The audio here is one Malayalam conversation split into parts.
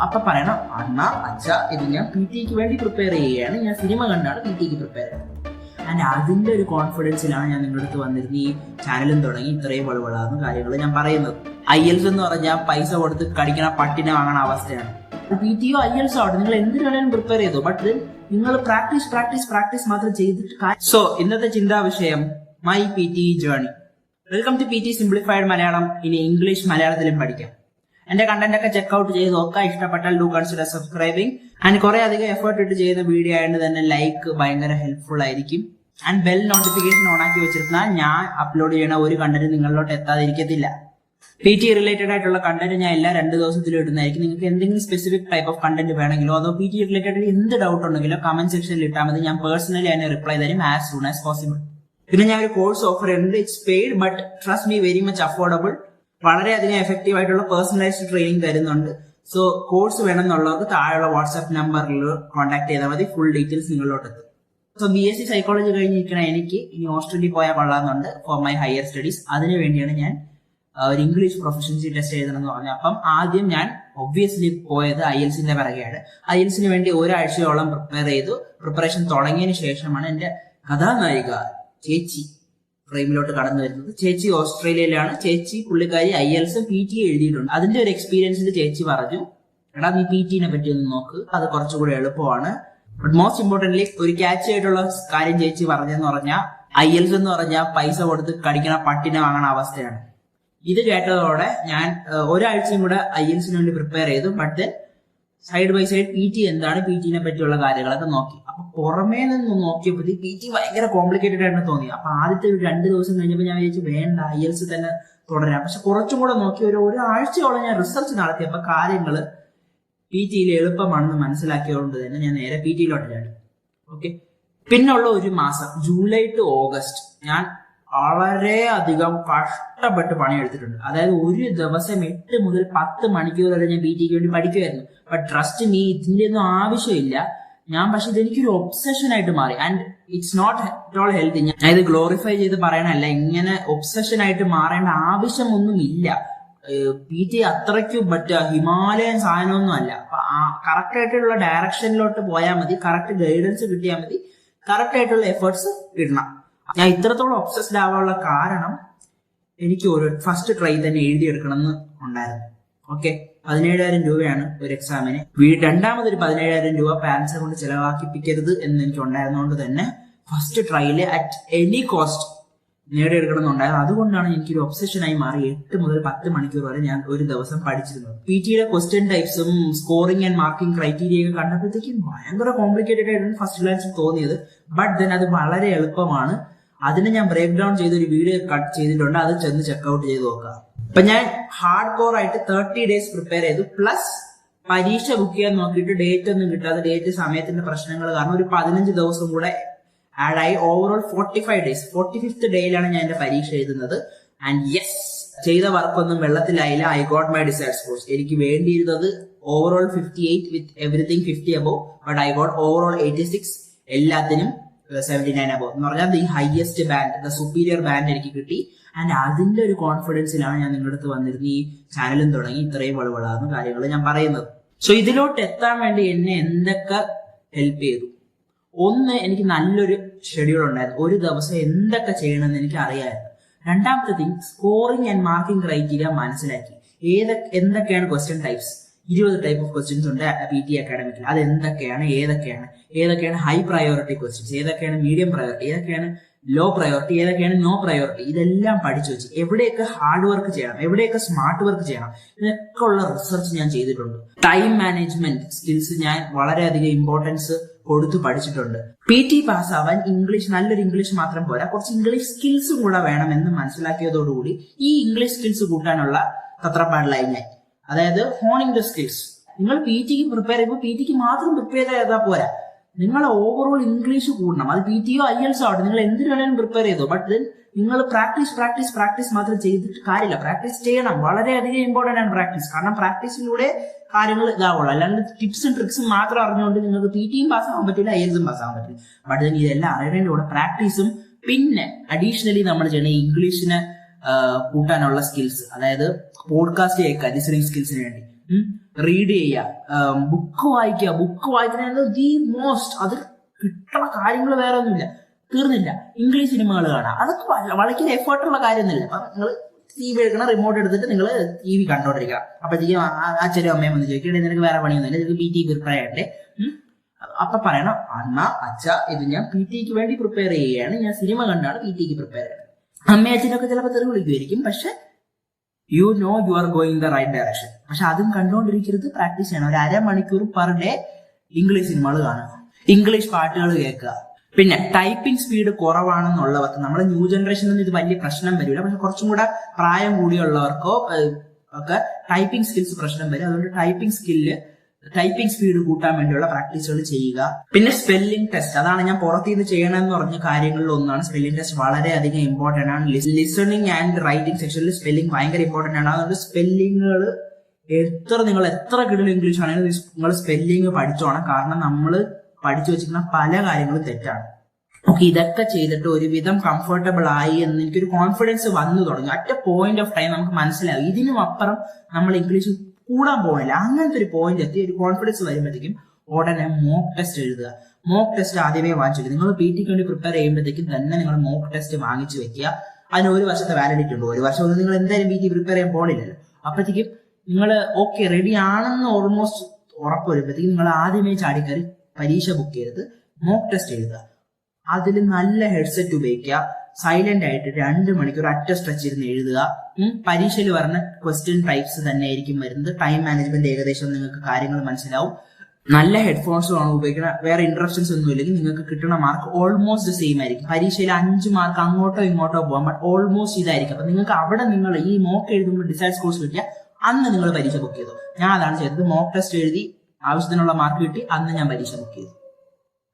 അപ്പൊ പറയണം അണ്ണ അച്ഛ ഇത് ഞാൻ PT വേണ്ടി പ്രിപ്പയർ ചെയ്യുകയാണ്, ഞാൻ സിനിമ കണ്ടാണ് PT പ്രിപ്പയർ ചെയ്യുന്നത്. ആൻഡ് അതിന്റെ ഒരു കോൺഫിഡൻസിലാണ് ഞാൻ നിങ്ങളുടെ അടുത്ത് വന്നിരുന്ന ഈ ചാനലും തുടങ്ങി ഇത്രയും വളവളാകുന്ന കാര്യങ്ങൾ ഞാൻ പറയുന്നത്. IELTS എന്ന് പറഞ്ഞാൽ പൈസ കൊടുത്ത് കടിക്കണ പട്ടിനെ വാങ്ങണ അവസ്ഥയാണ്. PTയോ IELTS ആവട്ടെ, നിങ്ങൾ എന്തിനു വേണേലും പ്രിപ്പയർ ചെയ്തു, ബട്ട് നിങ്ങൾ പ്രാക്ടീസ് മാത്രം ചെയ്തിട്ട്. സോ ഇന്നത്തെ ചിന്താ വിഷയം my PT journey. Welcome to PT simplified Malayalam. ഇനി ഇംഗ്ലീഷ് മലയാളത്തിലും പഠിക്കാം. എന്റെ കണ്ടന്റ് ഒക്കെ ചെക്ക്ഔട്ട് ചെയ്ത് ഒക്കെ ഇഷ്ടപ്പെട്ടാൽ ഡു കൺസിഡർ സബ്സ്ക്രൈബിങ്. ആൻഡ് കുറെ അധികം എഫേർട്ട് ഇട്ട് ചെയ്യുന്ന വീഡിയോ ആയതുകൊണ്ട് തന്നെ ലൈക്ക് ഭയങ്കര ഹെൽപ്ഫുൾ ആയിരിക്കും. ആൻഡ് ബെൽ നോട്ടിഫിക്കേഷൻ ഓൺ ആക്കി വെച്ചിരുന്നാൽ ഞാൻ അപ്ലോഡ് ചെയ്യുന്ന ഒരു കണ്ടന്റ് നിങ്ങളിലോട്ട് എത്താതിരിക്കത്തില്ല. PT റിലേറ്റഡ് ആയിട്ടുള്ള കണ്ടന്റ് ഞാൻ എല്ലാ 2 ദിവസത്തിലും ഇടുന്നതായിരിക്കും. നിങ്ങൾക്ക് എന്തെങ്കിലും സ്പെസിഫിക് ടൈപ്പ് ഓഫ് കണ്ടന്റ് വേണമെങ്കിലോ അതോ PT റിലേറ്റഡ് എന്ത് ഡൗട്ട് ഉണ്ടെങ്കിലോ കമന്റ് സെക്ഷനിൽ ഇട്ടാൽ മതി. ഞാൻ പേഴ്സണലി അതിനെ റിപ്ലൈ തരും ആസ് സൂൺ ആസ് പോസിബിൾ. പിന്നെ ഞാൻ ഒരു കോഴ്സ് ഓഫർ ചെയ്യുന്നുണ്ട്. It's paid but trust me very much affordable. വളരെയധികം എഫക്റ്റീവ് ആയിട്ടുള്ള പേഴ്സണലൈസ്ഡ് ട്രെയിനിങ് തരുന്നുണ്ട്. സോ കോഴ്സ് വേണമെന്നുള്ളവർക്ക് താഴെയുള്ള വാട്സ്ആപ്പ് നമ്പറിൽ കോൺടാക്ട് ചെയ്താൽ മതി. ഫുൾ ഡീറ്റെയിൽസ് നിങ്ങളിലോട്ട് എത്തും. സോ BSc സൈക്കോളജി കഴിഞ്ഞിരിക്കണ എനിക്ക് ഇനി ഓസ്ട്രേലിയ പോയാൽ കൊള്ളാമെന്നുണ്ട് ഫോർ മൈ ഹയർ സ്റ്റഡീസ്. അതിനു വേണ്ടിയാണ് ഞാൻ ഒരു ഇംഗ്ലീഷ് പ്രൊഫഷൻസി ടെസ്റ്റ് എഴുതണം എന്ന് പറഞ്ഞു. അപ്പം ആദ്യം ഞാൻ ഒബ്വിയസ്ലി പോയത് IELTSന്റെ പിറകെയാണ്. IELTSന് വേണ്ടി ഒരാഴ്ചയോളം പ്രിപ്പയർ ചെയ്തു. പ്രിപ്പറേഷൻ തുടങ്ങിയതിന് ശേഷമാണ് എന്റെ കഥാനായിക ചേച്ചി ഫ്രെയിമിലോട്ട് കടന്നു വരുന്നത്. ചേച്ചി ഓസ്ട്രേലിയയിലാണ്. ചേച്ചി പുള്ളിക്കാരി IELTS PT എഴുതിയിട്ടുണ്ട്. അതിന്റെ ഒരു എക്സ്പീരിയൻസിൽ ചേച്ചി പറഞ്ഞു, എടാ നീ PT പറ്റി ഒന്ന് നോക്ക്, അത് കുറച്ചുകൂടി എളുപ്പമാണ്. ബട്ട് മോസ്റ്റ് ഇമ്പോർട്ടന്റ്ലി ഒരു ക്യാച്ച് ആയിട്ടുള്ള കാര്യം ചേച്ചി പറഞ്ഞെന്ന് പറഞ്ഞാൽ IELTS എന്ന് പറഞ്ഞാൽ പൈസ കൊടുത്ത് കടിക്കണ പട്ടിനെ വാങ്ങണ അവസ്ഥയാണ്. ഇത് കേട്ടതോടെ ഞാൻ ഒരാഴ്ചയും കൂടെ IELTSന് വേണ്ടി പ്രിപ്പയർ ചെയ്തു. But side by side PT എന്താണ്, PT പറ്റിയുള്ള കാര്യങ്ങളൊക്കെ നോക്കി. അപ്പൊ പുറമേ നിന്ന് നോക്കിയപ്പോഴത്തേക്ക് PT ഭയങ്കര കോംപ്ലിക്കേറ്റഡ് ആയിട്ട് തോന്നി. അപ്പൊ ആദ്യത്തെ ഒരു 2 ദിവസം കഴിഞ്ഞപ്പോൾ ഞാൻ വിചാരിച്ചു വേണ്ട IELTS തന്നെ തുടരാം. പക്ഷെ കുറച്ചും കൂടെ നോക്കി ഒരാഴ്ചയോളം ഞാൻ റിസർച്ച് നടത്തിയപ്പോൾ കാര്യങ്ങള് PT എളുപ്പമാണെന്ന് മനസ്സിലാക്കിയതുകൊണ്ട് തന്നെ ഞാൻ നേരെ PT ചാടി. ഓക്കെ, പിന്നുള്ള ഒരു മാസം ജൂലൈ ടു ഓഗസ്റ്റ് ഞാൻ വളരെയധികം കഷ്ടപ്പെട്ട് പണിയെടുത്തിട്ടുണ്ട്. അതായത് ഒരു ദിവസം 8 മുതൽ 10 മണിക്കൂർ വരെ ഞാൻ PT വേണ്ടി പഠിക്കുമായിരുന്നു. ബട്ട് ട്രസ്റ്റ് മീ, ഇതിന്റെ ഒന്നും ആവശ്യമില്ല. പക്ഷെ ഇതെനിക്കൊരു ഒബ്സഷൻ ആയിട്ട് മാറി. And it's not at all healthy. ഞാൻ ഇത് ഗ്ലോറിഫൈ ചെയ്ത് പറയണല്ല, ഇങ്ങനെ ഒബ്സഷൻ ആയിട്ട് മാറേണ്ട ആവശ്യമൊന്നുമില്ല. PT അത്രയ്ക്കും ഹിമാലയൻ സാധനമൊന്നും അല്ല. അപ്പൊ കറക്റ്റ് ആയിട്ടുള്ള ഡയറക്ഷനിലോട്ട് പോയാൽ മതി, കറക്റ്റ് ഗൈഡൻസ് കിട്ടിയാൽ മതി, കറക്റ്റ് ആയിട്ടുള്ള എഫേർട്സ് ഇടണം. ഞാൻ ഇത്രത്തോളം ഒബ്സസ്ഡ് ആവാനുള്ള കാരണം എനിക്ക് ഒരു ഫസ്റ്റ് ട്രൈ തന്നെ എഴുതിയെടുക്കണം എന്ന് ഉണ്ടായിരുന്നു. ഓക്കെ, 17,000 രൂപയാണ് ഒരു എക്സാമിന്. രണ്ടാമതൊരു 17,000 രൂപ പാരന്റ്സിനെ കൊണ്ട് ചെലവാക്കിപ്പിക്കരുത് എന്ന് എനിക്ക് ഉണ്ടായിരുന്നതുകൊണ്ട് തന്നെ ഫസ്റ്റ് ട്രൈയില് അറ്റ് എനി കോസ്റ്റ് നേടിയെടുക്കണം എന്നുണ്ടായിരുന്നു. അതുകൊണ്ടാണ് എനിക്കൊരു ഒബ്സഷനായി മാറി 8 മുതൽ 10 മണിക്കൂർ വരെ ഞാൻ ഒരു ദിവസം പഠിച്ചിരുന്നത്. PTയുടെ ക്വസ്റ്റ്യൻ ടൈപ്സും സ്കോറിംഗ് ആൻഡ് മാർക്കിംഗ് ക്രൈറ്റീരിയ ഒക്കെ കണ്ടപ്പോഴത്തേക്കും ഭയങ്കര കോംപ്ലിക്കേറ്റഡ് ആയിട്ടാണ് ഫസ്റ്റ് ഗ്ലാൻസിൽ തോന്നിയത്. ബട്ട് ദെൻ അത് വളരെ എളുപ്പമാണ്. അതിന് ഞാൻ ബ്രേക്ക് ഡൗൺ ചെയ്ത് ഒരു വീഡിയോ കട്ട് ചെയ്തിട്ടുണ്ട്. അത് ചെന്ന് ചെക്ക്ഔട്ട് ചെയ്ത് നോക്കുക. അപ്പൊ ഞാൻ ഹാർഡ് കോർ ആയിട്ട് 30 ഡേയ്സ് പ്രിപ്പയർ ചെയ്തു. പ്ലസ് പരീക്ഷ ബുക്ക് ചെയ്യാൻ നോക്കിയിട്ട് ഡേറ്റ് ഒന്നും കിട്ടാതെ, ഡേറ്റ് സമയത്തിന്റെ പ്രശ്നങ്ങൾ കാരണം ഒരു 15 ദിവസം കൂടെ ആഡ് ആയി. Overall 45 days. 45th ഡേയിലാണ് ഞാൻ എന്റെ പരീക്ഷ എഴുതുന്നത്. ആൻഡ് യെസ്, ചെയ്ത വർക്കൊന്നും വെള്ളത്തിലായില്ല. I got my desired scores. എനിക്ക് വേണ്ടിയിരുന്നത് overall 58 with everything 50 above. But I got overall 86, എല്ലാത്തിനും 79 അബോവ് എന്ന് പറഞ്ഞാൽ the highest band, the superior band എനിക്ക് കിട്ടി. ആൻഡ് അതിന്റെ ഒരു കോൺഫിഡൻസിലാണ് ഞാൻ നിങ്ങളുടെ അടുത്ത് വന്നിരുന്ന ഈ ചാനലും തുടങ്ങി ഇത്രയും വളവളാകുന്ന കാര്യങ്ങൾ ഞാൻ പറയുന്നത്. സോ ഇതിലോട്ട് എത്താൻ വേണ്ടി എന്നെ എന്തൊക്കെ ഹെൽപ്പ് ചെയ്തു? ഒന്ന്, എനിക്ക് നല്ലൊരു ഷെഡ്യൂൾ ഉണ്ടായിരുന്നു. ഒരു ദിവസം എന്തൊക്കെ ചെയ്യണമെന്ന് എനിക്ക് അറിയാമായിരുന്നു. രണ്ടാമത്തെ thing, scoring and marking criteria മനസ്സിലാക്കി. എന്തൊക്കെയാണ് question types. 20 type of questions ഉണ്ട് PT അക്കാഡമിക്കിൽ. അത് ഏതൊക്കെയാണ് ഹൈ പ്രയോറിറ്റി ക്വസ്റ്റ്യൻസ്, ഏതൊക്കെയാണ് മീഡിയം പ്രയോറിറ്റി, ഏതൊക്കെയാണ് ലോ പ്രയോറിറ്റി, ഏതൊക്കെയാണ് നോ പ്രയോറിറ്റി. ഇതെല്ലാം പഠിച്ചു വെച്ച് എവിടെയൊക്കെ ഹാർഡ് വർക്ക് ചെയ്യണം, എവിടെയൊക്കെ സ്മാർട്ട് വർക്ക് ചെയ്യണം, ഇതൊക്കെ ഉള്ള റിസർച്ച് ഞാൻ ചെയ്തിട്ടുണ്ട്. ടൈം മാനേജ്മെന്റ് സ്കിൽസ് ഞാൻ വളരെയധികം ഇമ്പോർട്ടൻസ് കൊടുത്തു പഠിച്ചിട്ടുണ്ട്. PT പാസ്സാവാൻ നല്ലൊരു ഇംഗ്ലീഷ് മാത്രം പോരാ, കുറച്ച് ഇംഗ്ലീഷ് സ്കിൽസും കൂടെ വേണമെന്ന് മനസ്സിലാക്കിയതോടുകൂടി ഈ ഇംഗ്ലീഷ് സ്കിൽസ് കൂട്ടാനുള്ള തത്രപ്പാടിലായി ഞാൻ. അതായത് ഹോണിംഗ് ദ സ്കിൽസ്. നിങ്ങൾ PT പ്രിപ്പയർ ചെയ്യുമ്പോൾ PT മാത്രം പ്രിപ്പയർ ചെയ്താൽ പോരാ, നിങ്ങൾ ഓവറോൾ ഇംഗ്ലീഷ് കൂടണം. അത് PTയോ IELTS ആവട്ടെ, നിങ്ങൾ എന്തിനു വേണമെങ്കിലും പ്രിപ്പയർ ചെയ്തോ. ബട്ട് നിങ്ങൾ പ്രാക്ടീസ് മാത്രം ചെയ്തിട്ട് കാര്യമില്ല. പ്രാക്ടീസ് ചെയ്യണം. വളരെയധികം ഇമ്പോർട്ടന്റ് ആണ് പ്രാക്ടീസ്. കാരണം പ്രാക്ടീസിലൂടെ കാര്യങ്ങൾ ഇതാവുള്ളൂ. അല്ലാണ്ട് ടിപ്സും ട്രിക്സും മാത്രം അറിഞ്ഞുകൊണ്ട് നിങ്ങൾക്ക് PTയും പാസ്സാവാൻ പറ്റില്ല, IELTSും പാസ്സാവാൻ പറ്റില്ല. ബട്ട് ഇതെല്ലാം അറിയുന്നതിന്റെ കൂടെ പ്രാക്ടീസും പിന്നെ അഡീഷണലി നമ്മൾ ചെയ്യണ ഇംഗ്ലീഷിനെ കൂട്ടാനുള്ള സ്കിൽസ്, അതായത് പോഡ്കാസ്റ്റ് കേൾക്കുക ലിസണിങ് സ്കിൽസിന് വേണ്ടി, റീഡ് ചെയ്യുക, ബുക്ക് വായിക്കുന്ന ദി മോസ്റ്റ്. അത് കിട്ടുന്ന കാര്യങ്ങൾ വേറെ ഒന്നുമില്ല, തീർന്നില്ല. ഇംഗ്ലീഷ് സിനിമകൾ കാണാം, അതൊക്കെ വളരെ എഫേർട്ടുള്ള കാര്യമൊന്നുമില്ല. അപ്പൊ നിങ്ങൾ TV എടുക്കണം, റിമോട്ട് എടുത്തിട്ട് നിങ്ങൾ TV കണ്ടോണ്ടിരിക്കുക. അപ്പോഴത്തേക്കും അച്ഛനും അമ്മയും വന്ന് ചോദിക്കട്ടെ, നിനക്ക് വേറെ പണിയൊന്നുമില്ല, നിനക്ക് PT പ്രിപ്പയർ ചെയ്യണ്ടേ? അപ്പൊ പറയണം, അച്ഛ ഇത് ഞാൻ PT വേണ്ടി പ്രിപ്പയർ ചെയ്യുകയാണ്, ഞാൻ സിനിമ കണ്ടാണ് PT പ്രിപ്പയർ ചെയ്യുന്നത്. അമ്മയും അച്ഛനൊക്കെ ചിലപ്പോൾ തെറി വിളിക്കുമായിരിക്കും, പക്ഷെ you are going the right direction. പക്ഷെ അതും കണ്ടുകൊണ്ടിരിക്കരുത്, പ്രാക്ടീസ് ചെയ്യണം. ഒരു അരമണിക്കൂർ പെർ ഡേ ഇംഗ്ലീഷ് സിനിമകൾ കാണുക, ഇംഗ്ലീഷ് പാട്ടുകൾ കേൾക്കുക. പിന്നെ ടൈപ്പിംഗ് സ്പീഡ് കുറവാണെന്നുള്ളവർക്ക്, നമ്മുടെ ന്യൂ ജനറേഷനൊന്നും ഇത് വലിയ പ്രശ്നം വരില്ല, പക്ഷെ കുറച്ചും കൂടെ പ്രായം കൂടിയുള്ളവർക്കോ ഒക്കെ ടൈപ്പിംഗ് സ്കിൽസ് പ്രശ്നം വരും. അതുകൊണ്ട് ടൈപ്പിംഗ് സ്പീഡ് കൂട്ടാൻ വേണ്ടിയുള്ള പ്രാക്ടീസുകൾ ചെയ്യുക. പിന്നെ സ്പെല്ലിംഗ് ടെസ്റ്റ്, അതാണ് ഞാൻ പുറത്തുനിന്ന് ചെയ്യണമെന്ന് പറഞ്ഞ കാര്യങ്ങളിൽ ഒന്നാണ്. സ്പെല്ലിംഗ് ടെസ്റ്റ് വളരെയധികം ഇമ്പോർട്ടന്റ് ആണ്. ലിസണിങ് ആൻഡ് റൈറ്റിംഗ് സെക്ഷനിൽ സ്പെല്ലിംഗ് ഭയങ്കര ഇമ്പോർട്ടന്റ് ആണ്. അതുകൊണ്ട് സ്പെല്ലിങ്ങുകൾ നിങ്ങൾ എത്ര കിട്ടുന്ന ഇംഗ്ലീഷ് ആണെങ്കിലും നിങ്ങൾ സ്പെല്ലിംഗ് പഠിച്ചോണം. കാരണം നമ്മൾ പഠിച്ചു വെച്ചിരിക്കുന്ന പല കാര്യങ്ങളും തെറ്റാണ്. ഓക്കെ, ഇതൊക്കെ ചെയ്തിട്ട് ഒരുവിധം കംഫർട്ടബിൾ ആയി എന്ന് എനിക്കൊരു കോൺഫിഡൻസ് വന്നു തുടങ്ങി. At A point of time നമുക്ക് മനസ്സിലാവും ഇതിനും അപ്പുറം നമ്മൾ ഇംഗ്ലീഷ് കൂടാൻ പോകുന്നില്ല. അങ്ങനത്തെ ഒരു പോയിന്റ് എത്തി ഒരു കോൺഫിഡൻസ് വരുമ്പോഴത്തേക്കും ഉടനെ മോക്ക് ടെസ്റ്റ് എഴുതുക. മോക്ക് ടെസ്റ്റ് ആദ്യമേ വാങ്ങിച്ചിട്ട് നിങ്ങൾ PT വേണ്ടി പ്രിപ്പയർ ചെയ്യുമ്പോഴത്തേക്കും തന്നെ നിങ്ങൾ മോക്ക് ടെസ്റ്റ് വാങ്ങിച്ചു വെക്കുക. അതിന് 1 വർഷത്തെ വാലിഡിറ്റി ഉണ്ട്. 1 വർഷം ഒന്നും നിങ്ങൾ എന്തായാലും PT പ്രിപ്പയർ ചെയ്യാൻ പോണില്ലല്ലോ. അപ്പോഴത്തേക്കും നിങ്ങൾ ഓക്കെ റെഡി ആണെന്ന് ഓൾമോസ്റ്റ് ഉറപ്പ് വരുമ്പോഴത്തേക്കും നിങ്ങൾ ആദ്യമേ ചാടിക്കറി പരീക്ഷ ബുക്ക് ചെയ്ത് മോക്ക് ടെസ്റ്റ് എഴുതുക. അതിൽ നല്ല ഹെഡ്സെറ്റ് ഉപയോഗിക്കുക, സൈലന്റ് ആയിട്ട് 2 മണിക്കൂർ അറ്റ സ്ട്രെച്ച് ഇരുന്ന് എഴുതുക. പരീക്ഷയിൽ പറഞ്ഞ ക്വസ്റ്റ്യൻ ടൈപ്സ് തന്നെ ആയിരിക്കും വരുന്നത്. ടൈം മാനേജ്മെന്റ് ഏകദേശം നിങ്ങൾക്ക് കാര്യങ്ങൾ മനസ്സിലാവും. നല്ല ഹെഡ്ഫോൺസ് ആണ് ഉപയോഗിക്കണം. വേറെ ഇന്ററപ്ഷൻസ് ഒന്നും ഇല്ലെങ്കിൽ നിങ്ങൾക്ക് കിട്ടുന്ന മാർക്ക് ഓൾമോസ്റ്റ് സെയിം ആയിരിക്കും. പരീക്ഷയിൽ 5 മാർക്ക് അങ്ങോട്ടോ ഇങ്ങോട്ടോ പോകാം, ബട്ട് ഓൾമോസ്റ്റ് ഇതായിരിക്കും. അപ്പൊ നിങ്ങൾക്ക് അവിടെ നിങ്ങൾ ഈ മോക്ക് എഴുതുമ്പോൾ ഡിസൈഡ് കോഴ്സ് കിട്ടിയ അന്ന് നിങ്ങൾ പരീക്ഷ ബുക്ക് ചെയ്തു. ഞാൻ അതാണ് ചെയ്തത്. മോക്ക് ടെസ്റ്റ് എഴുതി ആവശ്യത്തിനുള്ള മാർക്ക് കിട്ടി, അന്ന് ഞാൻ പരീക്ഷ ബുക്ക് ചെയ്തു.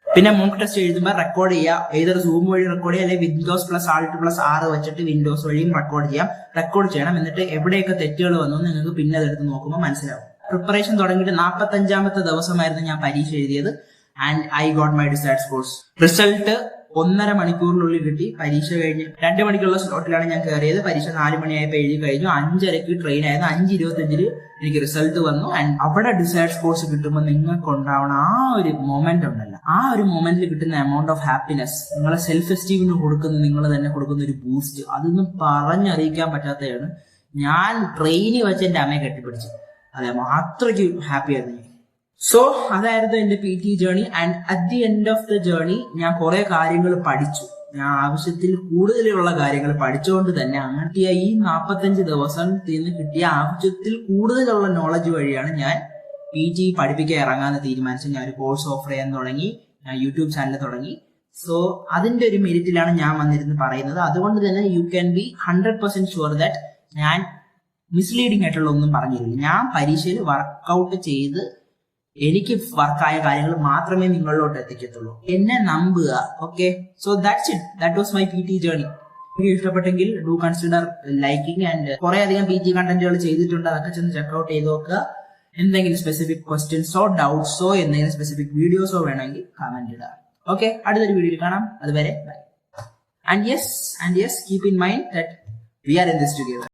പിന്നെ മോക്ക് ടെസ്റ്റ് എഴുതുമ്പോൾ റെക്കോർഡ് ചെയ്യുക. ഏതൊരു സൂം വഴി റെക്കോർഡ് ചെയ്യുക, അല്ലെങ്കിൽ Windows + Alt + R വെച്ചിട്ട് വിൻഡോസ് വഴിയും റെക്കോർഡ് ചെയ്യണം. എന്നിട്ട് എവിടെയൊക്കെ തെറ്റുകൾ വന്നു നിങ്ങൾക്ക് പിന്നെ അതെടുത്ത് നോക്കുമ്പോൾ മനസ്സിലാവും. പ്രിപ്പറേഷൻ തുടങ്ങിയിട്ട് 45ാമത്തെ ദിവസമായിരുന്നു ഞാൻ പരീക്ഷ എഴുതിയത്. And I got my decide scores. Result 1.5 മണിക്കൂറിനുള്ളിൽ കിട്ടി. പരീക്ഷ കഴിഞ്ഞ് 2 മണിക്കുള്ള സ്ലോട്ടിലാണ് ഞാൻ കയറിയത്. പരീക്ഷ 4 മണിയായപ്പോൾ എഴുതി കഴിഞ്ഞു. 5:30 ട്രെയിൻ ആയിരുന്നു. 5:25 എനിക്ക് റിസൾട്ട് വന്നു. ആൻഡ് അവിടെ ഡിസൈഡ് സ്കോർസ് കിട്ടുമ്പോൾ നിങ്ങൾക്ക് ഉണ്ടാവണ ആ ഒരു മൊമെന്റ് ഉണ്ടല്ലോ, ആ ഒരു മൊമെന്റിൽ കിട്ടുന്ന എമൗണ്ട് ഓഫ് ഹാപ്പിനെസ്, നിങ്ങളെ സെൽഫ് എസ്റ്റീമിന് കൊടുക്കുന്ന, നിങ്ങൾ തന്നെ കൊടുക്കുന്ന ഒരു ബൂസ്റ്റ്, അതൊന്നും പറഞ്ഞറിയിക്കാൻ പറ്റാത്തതാണ്. ഞാൻ ട്രെയിനിൽ വെച്ച് എന്റെ അമ്മയെ കെട്ടിപ്പിടിച്ചു. അതെ, അത്രയ്ക്ക് ഹാപ്പി ആയിരുന്നു. സോ അതായിരുന്നു എന്റെ PT journey. And at the end of the journey ഞാൻ കുറെ കാര്യങ്ങൾ പഠിച്ചു. ഞാൻ ആവശ്യത്തിൽ കൂടുതലുള്ള കാര്യങ്ങൾ പഠിച്ചുകൊണ്ട് തന്നെ അങ്ങനത്തെ ഈ 45 ദിവസത്തിൽ നിന്ന് കിട്ടിയ ആവശ്യത്തിൽ കൂടുതലുള്ള നോളജ് വഴിയാണ് ഞാൻ PT പഠിപ്പിക്കാൻ ഇറങ്ങാന്ന് തീരുമാനിച്ചു. ഞാൻ ഒരു കോഴ്സ് ഓഫർ ചെയ്യാൻ തുടങ്ങി, ഞാൻ യൂട്യൂബ് ചാനൽ തുടങ്ങി. സോ അതിന്റെ ഒരു മെരിറ്റിലാണ് ഞാൻ വന്നിരുന്ന് പറയുന്നത്. അതുകൊണ്ട് തന്നെ you can be 100% sure that ഞാൻ മിസ്ലീഡിംഗ് ആയിട്ടുള്ള ഒന്നും പറഞ്ഞിരുന്നില്ല. ഞാൻ പരീക്ഷയിൽ വർക്കൗട്ട് ചെയ്ത് എനിക്ക് വർക്കായ കാര്യങ്ങൾ മാത്രമേ നിങ്ങളിലോട്ട് എത്തിക്കത്തുള്ളൂ. എന്നെ നമ്പുക. Okay, so that's it. That was my PT journey. എനിക്ക് ഇഷ്ടപ്പെട്ടെങ്കിൽ ഡു കൺസിഡർ ലൈക്കിംഗ്. ആൻഡ് കുറെ അധികം PT കണ്ടന്റുകൾ ചെയ്തിട്ടുണ്ട്, അതൊക്കെ ചെന്ന് ചെക്ക്ഔട്ട് ചെയ്ത് നോക്കുക. എന്തെങ്കിലും സ്പെസിഫിക് ക്വസ്റ്റ്യൻസോ ഡൗട്ട്സോ എന്തെങ്കിലും സ്പെസിഫിക് വീഡിയോസോ വേണമെങ്കിൽ കമന്റ് ഇടുക. ഓക്കെ, അടുത്തൊരു വീഡിയോയിൽ കാണാം. അതുവരെ bye. And yes, keep in mind that we are in this together.